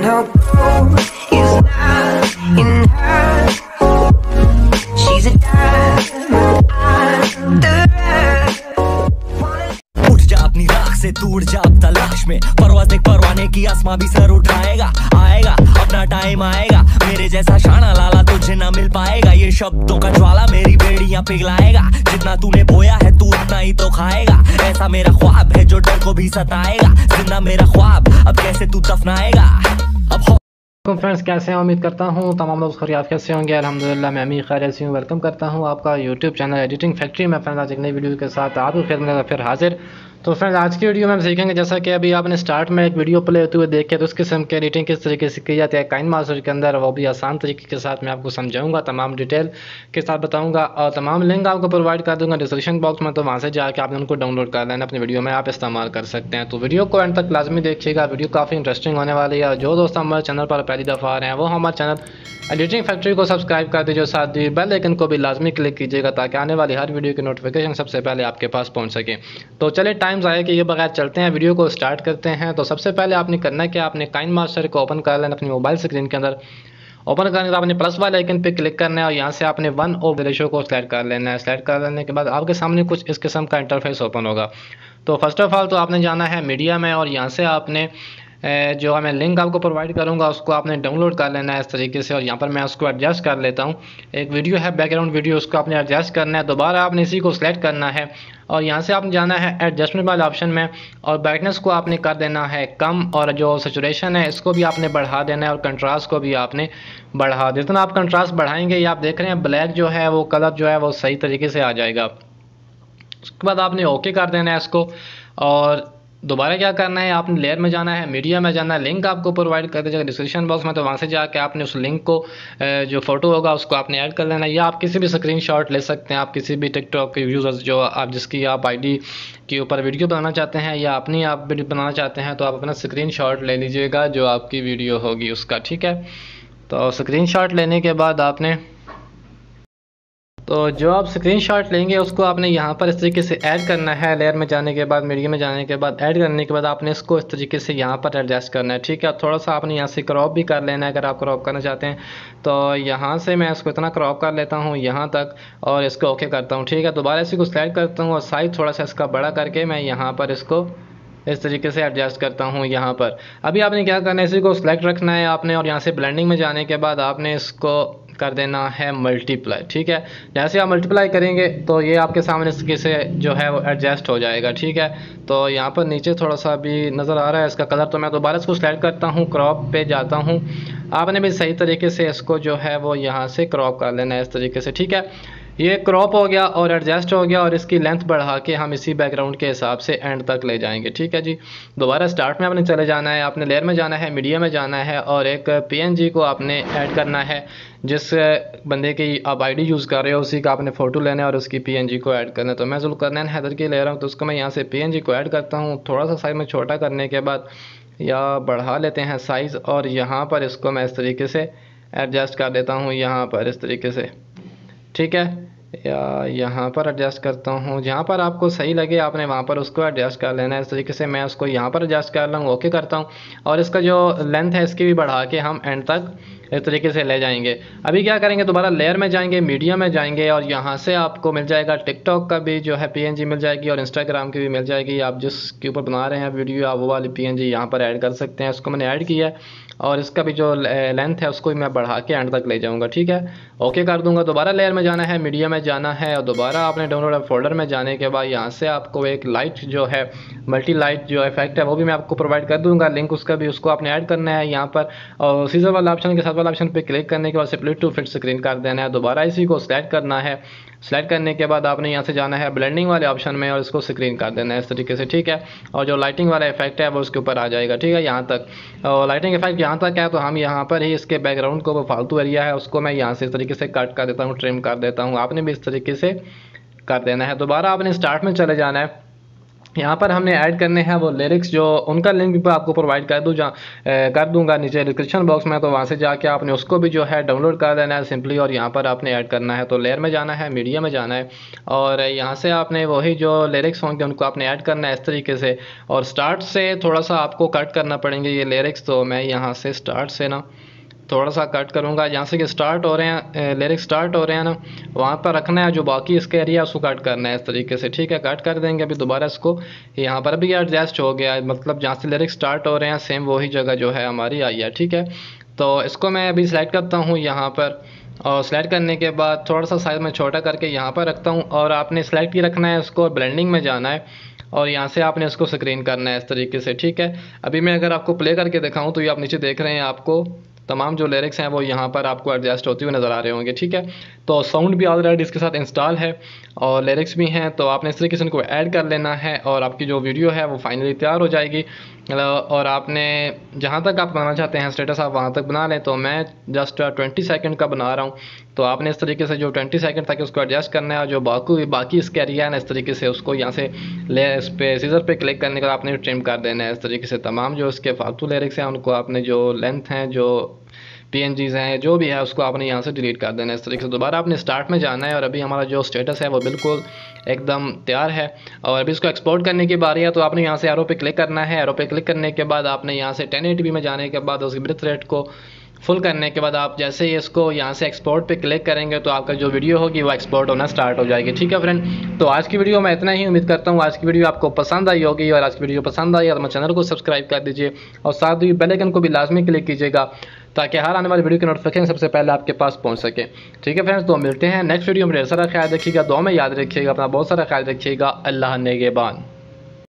No gold is not in her. She's a diamond under her. उठ जा अपनी राख से, टूट जा अब तलाश में, परवाज़ देख परवाने की, आसमां भी सर उठाएगा। आएगा अपना टाइम आएगा, मेरे जैसा शाना लाला तुझे ना मिल पाएगा। ये शब्दों का ज्वाला मेरी बेड़ियां पिघलाएगा, जितना तूने बोया है तू उतना ही तो खाएगा। ऐसा मेरा ख्वाब है जो डर को भी सताएगा, जिंदा मेरा ख्वाब अब कैसे तू दफनाएगा। अब फ्रेंड्स कैसे हैं, उम्मीद करता हूँ तमाम लोग खैरियत कैसे होंगे। अल्हम्दुलिल्लाह मैं भी खैरियत से हूँ। वेलकम करता हूँ आपका यूट्यूब चैनल एडिटिंग फैक्ट्री में। फ्रेंड्स आज एक नई वीडियो के साथ आपकी खिदमत में फिर हाजिर। तो फ्रेंड्स आज की वीडियो में हम सीखेंगे, जैसा कि अभी आपने स्टार्ट में एक वीडियो प्ले होते हुए देखे, तो उस किस्म की एडिटिंग किस तरीके से की जाती है काइनमास्टर के अंदर, वो भी आसान तरीके के साथ मैं आपको समझाऊंगा, तमाम डिटेल के साथ बताऊंगा और तमाम लिंक आपको प्रोवाइड कर दूंगा डिस्क्रिप्शन बॉक्स में। तो वहाँ से जाकर आपने उनको डाउनलोड कर लेना, अपनी वीडियो में आप इस्तेमाल कर सकते हैं। तो वीडियो को एंड तक लाजमी देखिएगा, वीडियो काफ़ी इंटरेस्टिंग होने वाली है। जो दोस्त हमारे चैनल पर पहली दफ़ा आ रहे हैं वो हमारे चैनल एडिटिंग फैक्ट्री को सब्सक्राइब कर दीजिए, साथ ही बेल आइकन को भी लाजमी क्लिक कीजिएगा ताकि आने वाली हर वीडियो की नोटिफिकेशन सबसे पहले आपके पास पहुंच सके। तो चलिए टाइम ज़ाया किए बगैर चलते हैं, वीडियो को स्टार्ट करते हैं। तो सबसे पहले आपने करना है कि आपने काइनमास्टर को ओपन कर लेना अपनी मोबाइल स्क्रीन के अंदर। ओपन करने के बाद आपने प्लस वाले आइकन पे क्लिक करना है और यहाँ से आपने 1/2 रेशो को सेलेक्ट कर लेना है। सेलेक्ट कर लेने के बाद आपके सामने कुछ इस किस्म का इंटरफेस ओपन होगा। तो फर्स्ट ऑफ ऑल तो आपने जाना है मीडिया में और यहाँ से आपने जो मैं लिंक आपको प्रोवाइड करूंगा उसको आपने डाउनलोड कर लेना है इस तरीके से। और यहाँ पर मैं उसको एडजस्ट कर लेता हूँ, एक वीडियो है बैकग्राउंड वीडियो, उसको आपने एडजस्ट करना है। दोबारा आपने इसी को सिलेक्ट करना है और यहाँ से आपने जाना है एडजस्टमेंट वाले ऑप्शन में और ब्राइटनेस को आपने कर देना है कम, और जो सैचुरेशन है इसको भी आपने बढ़ा देना है और कंट्रास्ट को भी आपने बढ़ा। जितना आप कंट्रास्ट बढ़ाएंगे, ये आप देख रहे हैं ब्लैक जो है वो कलर जो है वो सही तरीके से आ जाएगा। उसके बाद आपने ओके कर देना है इसको और दोबारा क्या करना है, आपने लेयर में जाना है, मीडिया में जाना है, लिंक आपको प्रोवाइड कर दीजिएगा डिस्क्रिप्शन बॉक्स में। तो वहाँ से जाके आपने उस लिंक को जो फोटो होगा उसको आपने ऐड कर लेना है, या आप किसी भी स्क्रीनशॉट ले सकते हैं। आप किसी भी टिकटॉक के यूज़र्स जो आप जिसकी आप आईडी के ऊपर वीडियो बनाना चाहते हैं या अपनी आप वीडियो बनाना चाहते हैं, तो आप अपना स्क्रीनशॉट ले लीजिएगा जो आपकी वीडियो होगी उसका, ठीक है। तो स्क्रीनशॉट लेने के बाद आपने जो आप स्क्रीनशॉट लेंगे उसको आपने यहाँ पर इस तरीके से ऐड करना है। लेयर में जाने के बाद, मीडिया में जाने के बाद, ऐड करने के बाद आपने इसको इस तरीके से यहाँ पर एडजस्ट करना है, ठीक है। थोड़ा सा आपने यहाँ से क्रॉप भी कर लेना है अगर आप क्रॉप करना चाहते हैं। तो यहाँ से मैं इसको इतना क्रॉप कर लेता हूँ यहाँ तक और इसको ओके करता हूँ, ठीक है। दोबारा इसी को सेलेक्ट करता हूँ और साइज थोड़ा सा इसका बड़ा करके मैं यहाँ पर इसको इस तरीके से एडजस्ट करता हूँ यहाँ पर। अभी आपने क्या करना है, इसी को सिलेक्ट रखना है आपने और यहाँ से ब्लेंडिंग में जाने के बाद आपने इसको कर देना है मल्टीप्लाई, ठीक है। जैसे आप मल्टीप्लाई करेंगे तो ये आपके सामने इस तरीके से जो है वो एडजस्ट हो जाएगा, ठीक है। तो यहाँ पर नीचे थोड़ा सा भी नज़र आ रहा है इसका कलर, तो मैं दोबारा इसको सेलेक्ट करता हूँ, क्रॉप पे जाता हूँ। आपने भी सही तरीके से इसको जो है वो यहाँ से क्रॉप कर लेना है इस तरीके से, ठीक है। ये क्रॉप हो गया और एडजस्ट हो गया और इसकी लेंथ बढ़ा के हम इसी बैकग्राउंड के हिसाब से एंड तक ले जाएंगे, ठीक है जी। दोबारा स्टार्ट में आपने चले जाना है, आपने लेयर में जाना है, मीडिया में जाना है और एक PNG को आपने ऐड करना है। जिस बंदे की आप आईडी यूज़ कर रहे हो उसी का आपने फ़ोटो लेना है और उसकी PNG को ऐड करना है। तो मैं ज़ुल्करनैन हैदर की ले रहा हूँ, तो उसको मैं यहाँ से PNG को ऐड करता हूँ। थोड़ा सा साइज़ में छोटा करने के बाद या बढ़ा लेते हैं साइज़ और यहाँ पर इसको मैं इस तरीके से एडजस्ट कर देता हूँ यहाँ पर इस तरीके से, ठीक है। या यहाँ पर एडजस्ट करता हूँ, जहाँ पर आपको सही लगे आपने वहाँ पर उसको एडजस्ट कर लेना है इस तरीके से। मैं उसको यहाँ पर एडजस्ट कर लूँ, ओके करता हूँ और इसका जो लेंथ है इसकी भी बढ़ा के हम एंड तक इस तरीके से ले जाएंगे। अभी क्या करेंगे, दोबारा लेयर में जाएंगे, मीडिया में जाएंगे और यहाँ से आपको मिल जाएगा टिकटॉक का भी जो है PNG मिल जाएगी और इंस्टाग्राम की भी मिल जाएगी। आप जिसके ऊपर बना रहे हैं वीडियो आप वो वाली PNG यहाँ पर ऐड कर सकते हैं। इसको मैंने ऐड किया है और इसका भी जो लेंथ है उसको भी मैं बढ़ा के एंड तक ले जाऊँगा, ठीक है। ओके कर दूँगा। दोबारा लेयर में जाना है, मीडिया में जाना है और दोबारा आपने डाउनलोड फोल्डर में जाने के बाद यहाँ से आपको एक लाइट जो है मल्टी लाइट जो इफेक्ट है वो भी मैं आपको प्रोवाइड कर दूँगा, लिंक उसका भी, उसको आपने ऐड करना है यहाँ पर और सीजर वाला ऑप्शन के साथ वाला ऑप्शन पे क्लिक करने के बाद स्प्लिट टू फिट स्क्रीन कर देना है। दोबारा इसी को सेलेक्ट करना है, सेलेक्ट करने के बाद आपने यहाँ से जाना है ब्लेंडिंग वाले ऑप्शन में और इसको स्क्रीन कर देना है इस तरीके से, ठीक है। और जो लाइटिंग वाला इफेक्ट है वो उसके ऊपर आ जाएगा, ठीक है, यहाँ तक। और लाइटिंग इफेक्ट यहाँ तक है तो हम यहाँ पर ही इसके बैकग्राउंड को वो फालतू एरिया है उसको मैं यहाँ से इस तरीके से कट कर देता हूँ, ट्रिम कर देता हूँ। आपने भी इस तरीके से कर देना है। दोबारा आपने स्टार्ट में चले जाना है, यहाँ पर हमने ऐड करने हैं वो लिरिक्स, जो उनका लिंक भी आपको प्रोवाइड कर दूंगा नीचे डिस्क्रिप्शन बॉक्स में, तो वहाँ से जाके आपने उसको भी जो है डाउनलोड कर देना है सिंपली, और यहाँ पर आपने ऐड करना है। तो लेयर में जाना है, मीडिया में जाना है, और यहाँ से आपने वही जो लिरिक्स होंगे उनको आपने ऐड करना है इस तरीके से, और स्टार्ट से थोड़ा सा आपको कट करना पड़ेंगे ये लिरिक्स। तो मैं यहाँ से स्टार्ट से ना थोड़ा सा कट करूँगा, जहाँ से कि स्टार्ट हो रहे हैं लिरिक्स स्टार्ट हो रहे हैं ना, वहाँ पर रखना है, जो बाकी इसका एरिया उसको कट करना है इस तरीके से, ठीक है। कट कर देंगे अभी दोबारा इसको, यहाँ पर भी एडजस्ट हो गया है, मतलब जहाँ से लिरिक्स स्टार्ट हो रहे हैं सेम वही जगह जो है हमारी आई है, ठीक है। तो इसको मैं अभी सेलेक्ट करता हूँ यहाँ पर, और सेलेक्ट करने के बाद थोड़ा सा साइज़ में छोटा करके यहाँ पर रखता हूँ, और आपने सेलेक्ट ही रखना है इसको, ब्लेंडिंग में जाना है, और यहाँ से आपने इसको स्क्रीन करना है इस तरीके से, ठीक है। अभी मैं अगर आपको प्ले करके दिखाऊँ तो ये आप नीचे देख रहे हैं, आपको तमाम जो लिरिक्स हैं वो यहाँ पर आपको एडजस्ट होती हुई नज़र आ रहे होंगे, ठीक है। तो साउंड भी ऑलरेडी इसके साथ इंस्टॉल है और लिरिक्स भी हैं, तो आपने इस तरीके से इनको ऐड कर लेना है, और आपकी जो वीडियो है वो फाइनली तैयार हो जाएगी। और आपने जहाँ तक आप बनाना चाहते हैं स्टेटस आप वहाँ तक बना लें, तो मैं जस्ट 20 सेकंड का बना रहा हूँ। तो आपने इस तरीके से जो 20 सेकंड तक उसको एडजस्ट करना है, और जो बाकी इसके एरिया है ना इस तरीके से उसको यहाँ से इस पे सीजर पे क्लिक करने का आपने ट्रिम कर देना है इस तरीके से। तमाम जो इसके फालतू लिरिक्स हैं उनको आपने जो लेंथ हैं, जो PNGs हैं, जो भी है उसको आपने यहाँ से डिलीट कर देना है इस तरीके से। दोबारा आपने स्टार्ट में जाना है, और अभी हमारा जो स्टेटस है वो बिल्कुल एकदम तैयार है, और अभी इसको एक्सपोर्ट करने की बारी है। तो आपने यहाँ से एरो पे क्लिक करना है, एरो पे क्लिक करने के बाद आपने यहाँ से 1080p में जाने के बाद उसकी बिट रेट को फुल करने के बाद आप जैसे ही इसको यहाँ से एक्सपोर्ट पे क्लिक करेंगे तो आपका जो वीडियो होगी वो एक्सपोर्ट होना स्टार्ट हो जाएगी, ठीक है फ्रेंड। तो आज की वीडियो में इतना ही, उम्मीद करता हूँ आज की वीडियो आपको पसंद आई होगी, और आज की वीडियो पसंद आई तो मेरे चैनल को सब्सक्राइब कर दीजिए, और साथ ही बेल आइकन को भी लाजमी क्लिक कीजिएगा, ताकि हर आने वाली वीडियो की नोटिफिकेशन सबसे पहले आपके पास पहुँच सके, ठीक है फ्रेंड्स। तो मिलते हैं नेक्स्ट वीडियो में, ढेर सारा ख्याल रखिएगा, दुआ में याद रखिएगा, अपना बहुत सारा ख्याल रखिएगा। अल्लाह नेगेबान।